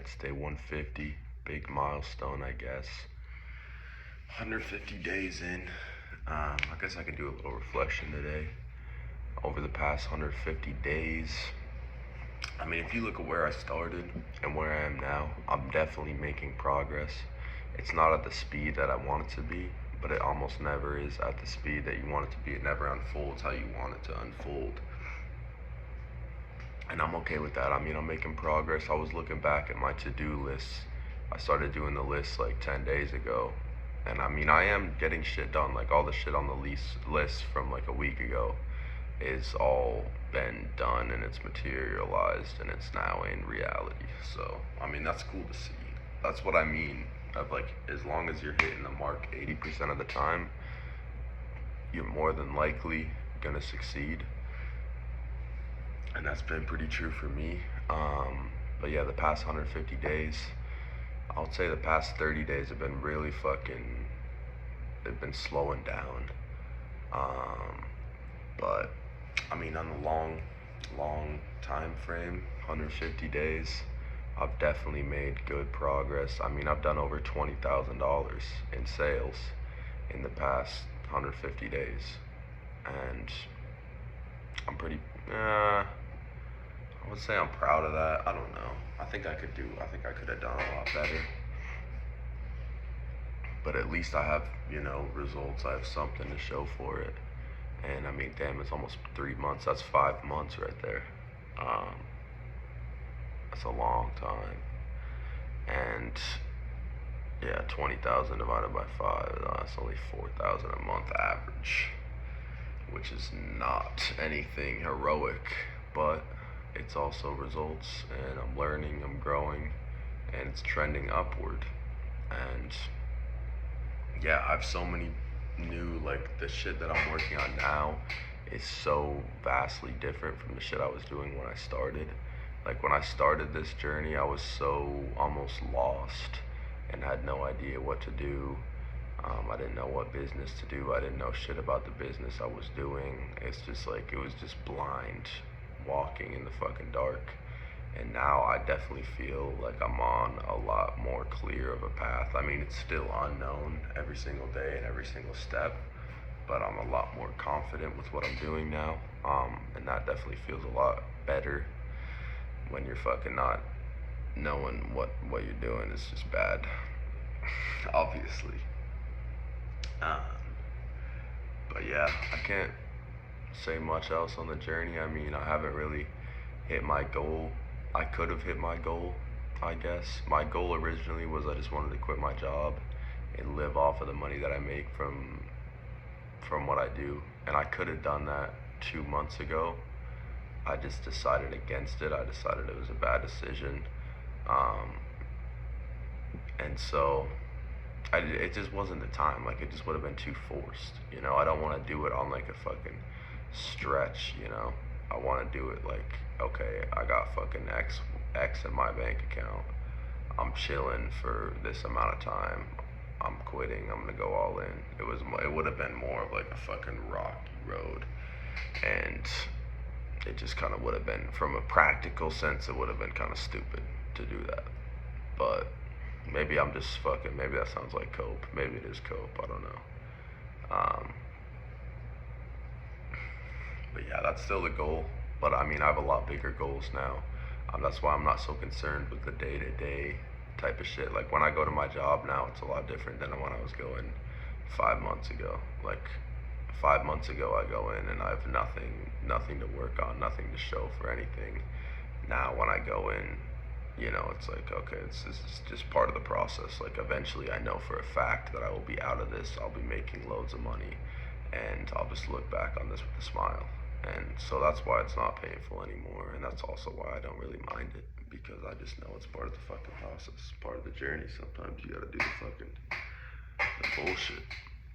it's day 150, big milestone, I guess. 150 days in. I guess I can do a little reflection today. Over the past 150 days, I mean, if you look at where I started and where I am now, I'm definitely making progress. It's not at the speed that I want it to be, but it almost never is at the speed that you want it to be. It never unfolds how you want it to unfold. And I'm okay with that. I mean, I'm making progress. I was looking back at my to-do list. I started doing the list like 10 days ago. And I mean, I am getting shit done. Like all the shit on the list from like a week ago is all been done and it's materialized and it's now in reality. So, I mean, that's cool to see. That's what I mean of like, as long as you're hitting the mark 80% of the time, you're more than likely gonna succeed. And that's been pretty true for me. But yeah, the past 150 days, I would say the past 30 days have been really fucking, they've been slowing down. But I mean, on the long time frame, 150 days, I've definitely made good progress. I mean, I've done over $20,000 in sales in the past 150 days. And I'm pretty, I would say I'm proud of that. I don't know. I think I could have done a lot better. But at least I have, results. I have something to show for it. And I mean, damn, it's almost 3 months. That's 5 months right there. That's a long time. And yeah, 20,000 divided by 5, that's only 4,000 a month average, which is not anything heroic, but it's also results, and I'm learning, I'm growing, and it's trending upward. And yeah, I have so many new, like, the shit that I'm working on now is so vastly different from the shit I was doing when I started. Like, when I started this journey, I was so almost lost and had no idea what to do. I didn't know what business to do. I didn't know shit about the business I was doing. It's just like, it was just blind walking in the fucking dark. And now I definitely feel like I'm on a lot more clear of a path. I mean, it's still unknown every single day and every single step, but I'm a lot more confident with what I'm doing now. And that definitely feels a lot better when you're fucking not knowing what you're doing is just bad, obviously. But yeah, I can't say much else on the journey. I mean, I haven't really hit my goal. I could have hit my goal, I guess. My goal originally was I just wanted to quit my job and live off of the money that I make from what I do. And I could have done that 2 months ago. I just decided against it. I decided it was a bad decision. And so it just wasn't the time. Like, it just would have been too forced. I don't want to do it on like a fucking stretch. I want to do it like, okay, I got fucking X in my bank account. I'm chilling for this amount of time. I'm quitting. I'm gonna go all in. It would have been more of like a fucking rocky road, and it just kind of would have been, from a practical sense, it would have been kind of stupid to do that. But maybe I'm just fucking. Maybe that sounds like cope. Maybe it is cope. I don't know. But yeah, that's still the goal. But I mean, I have a lot bigger goals now. That's why I'm not so concerned with the day-to-day type of shit. Like, when I go to my job now, it's a lot different than when I was going 5 months ago. Like, 5 months ago, I go in and I have nothing to work on, nothing to show for anything. Now, when I go in, it's like, okay, this is just part of the process. Like, eventually I know for a fact that I will be out of this. I'll be making loads of money, and I'll just look back on this with a smile. And so that's why it's not painful anymore, and that's also why I don't really mind it, because I just know it's part of the fucking process, part of the journey. Sometimes you gotta do the bullshit,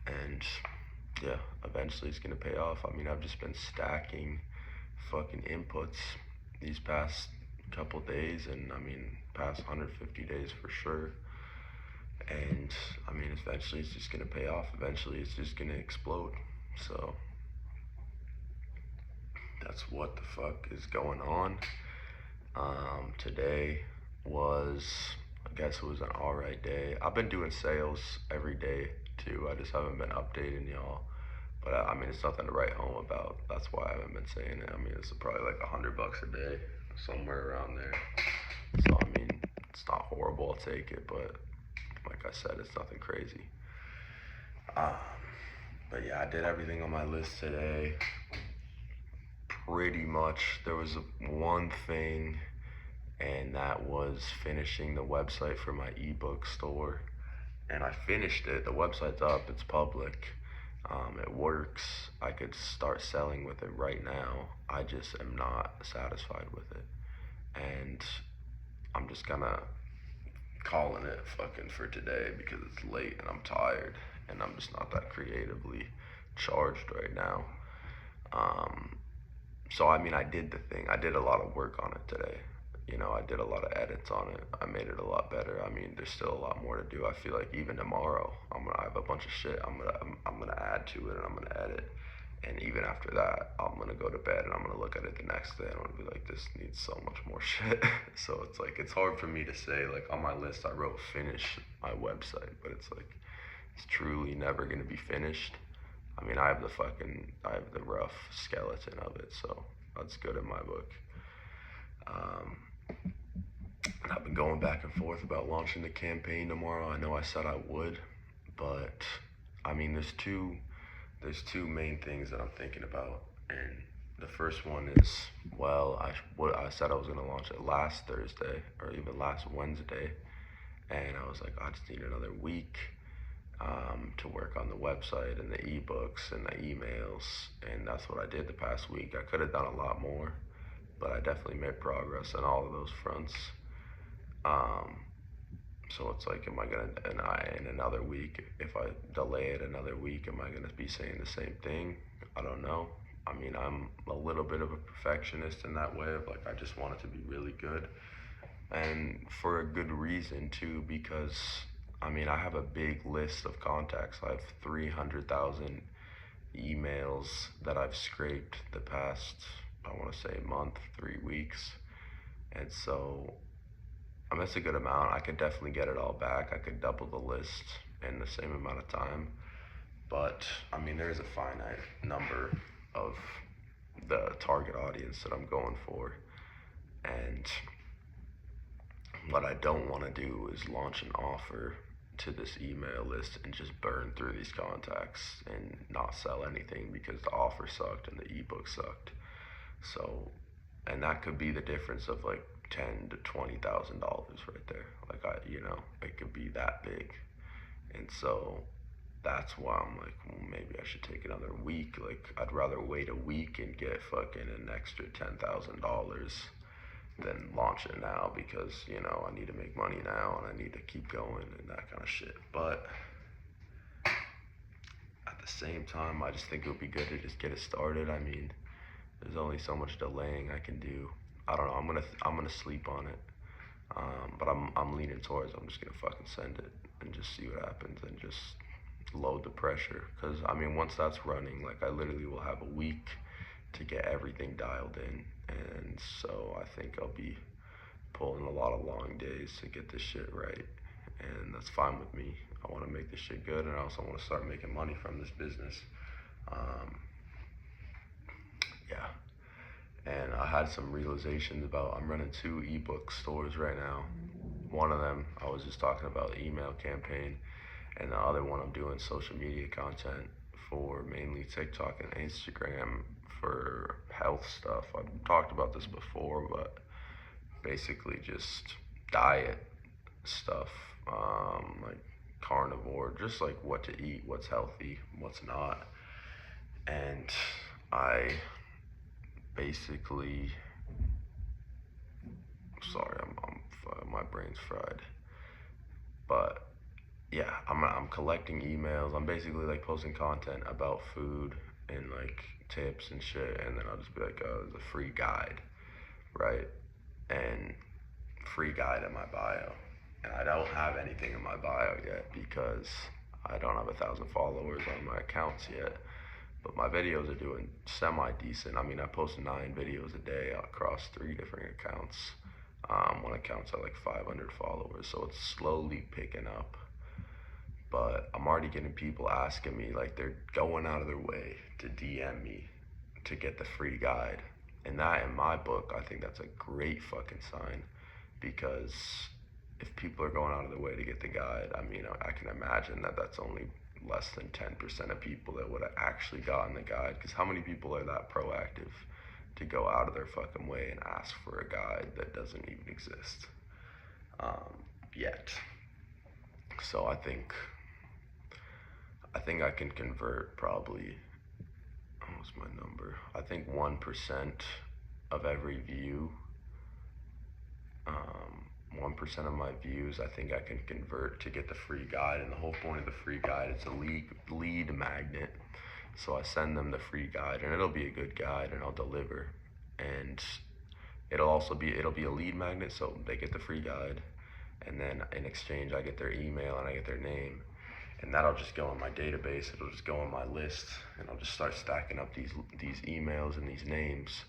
and yeah, eventually it's gonna pay off. I mean, I've just been stacking fucking inputs these past couple days, and I mean, past 150 days for sure. And I mean, eventually it's just gonna pay off. Eventually it's just gonna explode. So that's what the fuck is going on. Today was, I guess it was an alright day. I've been doing sales every day too. I just haven't been updating y'all. But I mean, it's nothing to write home about. That's why I haven't been saying it. I mean, it's probably like $100 a day, somewhere around there. So I mean, it's not horrible. I'll take it, but like I said, it's nothing crazy. Um, but yeah, I did everything on my list today. Pretty much, there was one thing, and that was finishing the website for my ebook store. And I finished it. The website's up. It's public. It works. I could start selling with it right now. I just am not satisfied with it, and I'm just gonna calling it fucking for today because it's late and I'm tired and I'm just not that creatively charged right now. Um, so I mean, I did the thing. I did a lot of work on it today. You know, I did a lot of edits on it. I made it a lot better. I mean, there's still a lot more to do. I feel like even tomorrow, I have a bunch of shit I'm gonna add to it and I'm gonna edit. And even after that, I'm gonna go to bed and I'm gonna look at it the next day and I'm gonna be like, this needs so much more shit. So it's like, it's hard for me to say, like on my list, I wrote finish my website, but it's like, it's truly never gonna be finished. I mean, I have the rough skeleton of it, so that's good in my book. Um, and I've been going back and forth about launching the campaign tomorrow. I know I said I would, but I mean, there's two main things that I'm thinking about, and the first one is, well, I said I was gonna launch it last Thursday or even last Wednesday, and I was like, I just need another week to work on the website and the ebooks and the emails, and that's what I did the past week. I could have done a lot more, but I definitely made progress on all of those fronts. Um, so it's like, am I gonna, in another week, if I delay it another week, am I gonna be saying the same thing? I don't know. I mean, I'm a little bit of a perfectionist in that way of like, I just want it to be really good. And for a good reason too, because I mean, I have a big list of contacts. I have 300,000 emails that I've scraped the past, I wanna say month, 3 weeks. And so I mean, that's a good amount. I could definitely get it all back. I could double the list in the same amount of time. But I mean, there is a finite number of the target audience that I'm going for. And what I don't want to do is launch an offer to this email list and just burn through these contacts and not sell anything because the offer sucked and the ebook sucked. So, and that could be the difference of like $10,000 to $20,000 right there. Like it could be that big. And so that's why I'm like, well, maybe I should take another week. Like I'd rather wait a week and get fucking an extra $10,000 than launch it now because I need to make money now and I need to keep going and that kind of shit. But at the same time, I just think it would be good to just get it started. I mean, there's only so much delaying I can do. I don't know. I'm gonna sleep on it. But I'm leaning towards I'm just gonna fucking send it and just see what happens and just load the pressure. Cause I mean, once that's running, like I literally will have a week to get everything dialed in, and so I think I'll be pulling a lot of long days to get this shit right, and that's fine with me. I want to make this shit good, and I also want to start making money from this business. Yeah. And I had some realizations about I'm running 2 ebook stores right now. One of them I was just talking about, email campaign, and the other one I'm doing social media content for mainly TikTok and Instagram for health stuff. I've talked about this before, but basically just diet stuff, like carnivore, just like what to eat, what's healthy, what's not. And I basically, sorry, my brain's fried. But yeah, I'm collecting emails. I'm basically like posting content about food and like tips and shit, and then I'll just be like, oh, there's a free guide, right? And free guide in my bio. And I don't have anything in my bio yet because I don't have 1,000 followers on my accounts yet. But my videos are doing semi-decent. I mean, I post 9 videos a day across 3 different accounts. One account's at like 500 followers, so it's slowly picking up. But I'm already getting people asking me, like they're going out of their way to DM me to get the free guide. And that, in my book, I think that's a great fucking sign, because if people are going out of their way to get the guide, I mean, I can imagine that that's only less than 10% of people that would have actually gotten the guide. Because how many people are that proactive to go out of their fucking way and ask for a guide that doesn't even exist yet? So I think I can convert probably, what was my number? I think 1% of every view, 1% of my views, I think I can convert to get the free guide. And the whole point of the free guide is a lead magnet. So I send them the free guide, and it'll be a good guide, and I'll deliver. And it'll be a lead magnet, so they get the free guide, and then in exchange I get their email and I get their name, and that'll just go in my database. It'll just go on my list, and I'll just start stacking up these emails and these names.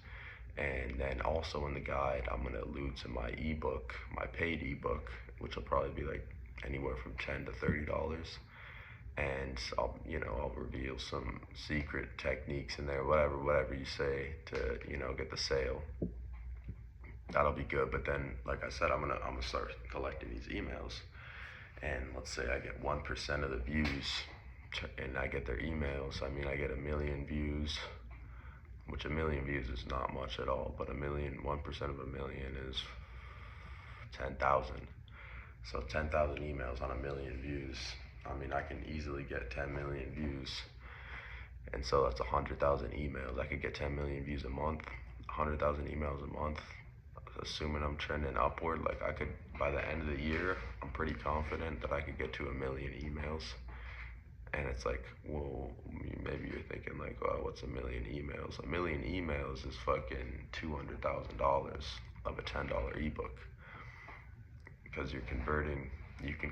And then also in the guide, I'm gonna allude to my ebook, my paid ebook, which will probably be like anywhere from $10 to $30. And I'll reveal some secret techniques in there, whatever you say to, get the sale. That'll be good. But then, like I said, I'm gonna start collecting these emails, and let's say I get 1% of the views, and I get their emails. I mean, I get 1,000,000 views, which 1,000,000 views is not much at all, but 1% of 1,000,000 is 10,000. So 10,000 emails on 1,000,000 views. I mean, I can easily get 10 million views, and so that's 100,000 emails. I could get 10 million views a month, 100,000 emails a month, assuming I'm trending upward. Like, I could, by the end of the year, I'm pretty confident that I could get to 1,000,000 emails. And it's like, well, maybe you're thinking like, oh, what's 1,000,000 emails? 1,000,000 emails is fucking $200,000 of a $10 ebook, because you can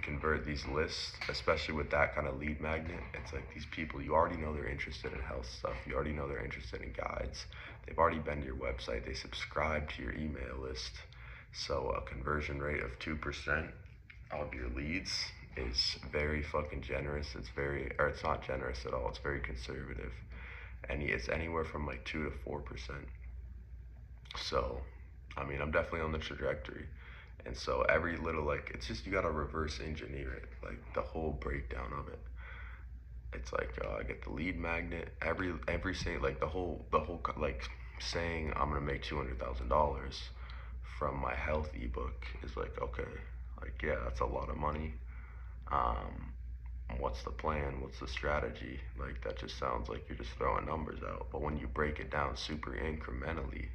convert these lists, especially with that kind of lead magnet. It's like these people, you already know they're interested in health stuff. You already know they're interested in guides. They've already been to your website. They subscribe to your email list. So a conversion rate of 2% of your leads is very fucking generous. It's not generous at all. It's very conservative. And it's anywhere from like 2 to 4%. So, I mean, I'm definitely on the trajectory. And so every little, like, it's just, you gotta reverse engineer it, like the whole breakdown of it. It's like, I get the lead magnet, every saying, like the whole, like saying I'm gonna make $200,000 from my health ebook is like, okay, like, yeah, that's a lot of money. What's the plan? What's the strategy? Like, that just sounds like you're just throwing numbers out. But when you break it down super incrementally,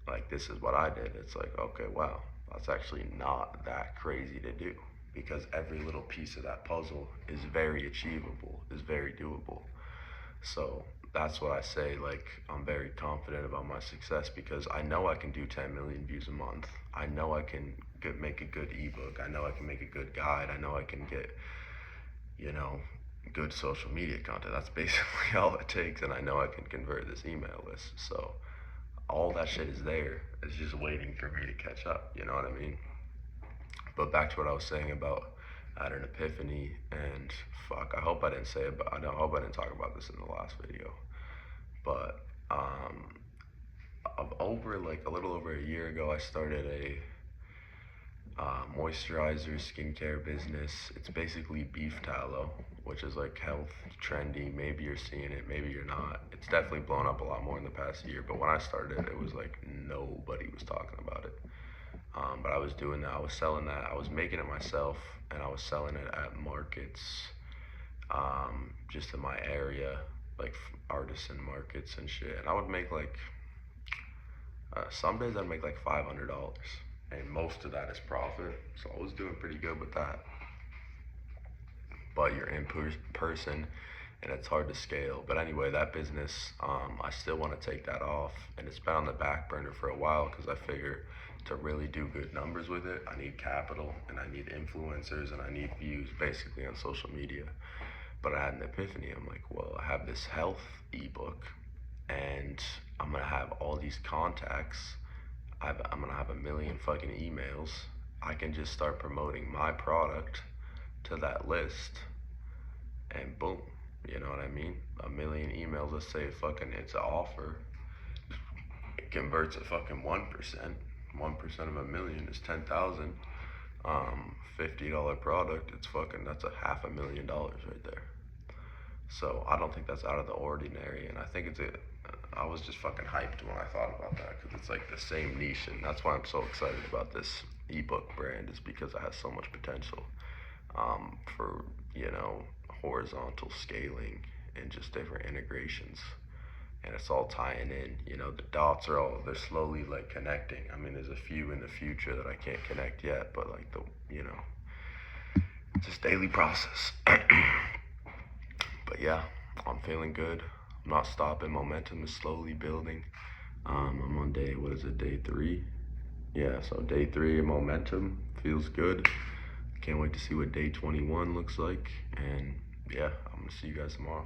like, this is what I did, it's like, okay, wow, that's actually not that crazy to do, because every little piece of that puzzle is very achievable, is very doable. So that's what I say, like, I'm very confident about my success, because I know I can do 10 million views a month. I know I can make a good ebook. I know I can make a good guide. I know I can get, good social media content. That's basically all it takes. And I know I can convert this email list. So all that shit is there. It's just waiting for me to catch up. You know what I mean? But back to what I was saying about, I had an epiphany, and fuck, I hope I didn't hope I didn't talk about this in the last video. But over like a little over a year ago, I started a moisturizer skincare business. It's basically beef tallow, which is like health trendy. Maybe you're seeing it, maybe you're not. It's definitely blown up a lot more in the past year, but when I started, it was like nobody was talking about it. But I was doing that. I was selling that. I was making it myself, and I was selling it at markets, just in my area, like artisan markets and shit. And I would make like, some days I'd make like $500, and most of that is profit. So I was doing pretty good with that. But you're in person, and it's hard to scale. But anyway, that business, I still want to take that off, and it's been on the back burner for a while, because I figure to really do good numbers with it, I need capital, and I need influencers, and I need views basically on social media. But I had an epiphany. I'm like, well, I have this health ebook, and I'm gonna have all these contacts. I'm gonna have a million fucking emails. I can just start promoting my product to that list, and boom, you know what I mean? A million emails, let's say fucking it's an offer. It converts at fucking 1%. 1% of a million is 10,000. $50 product, it's fucking, that's a $500,000 right there. So I don't think that's out of the ordinary, and I think I was just fucking hyped when I thought about that, because it's like the same niche, and that's why I'm so excited about this ebook brand, is because it has so much potential for, you know, horizontal scaling and just different integrations. And it's all tying in, you know, the dots are all, they're slowly like connecting. I mean, there's a few in the future that I can't connect yet, but like you know, just daily process. But yeah, I'm feeling good. I'm not stopping. Momentum is slowly building. I'm on day, what is it, day 3? Yeah, so day 3 of momentum feels good. Can't wait to see what day 21 looks like. And yeah, I'm gonna see you guys tomorrow.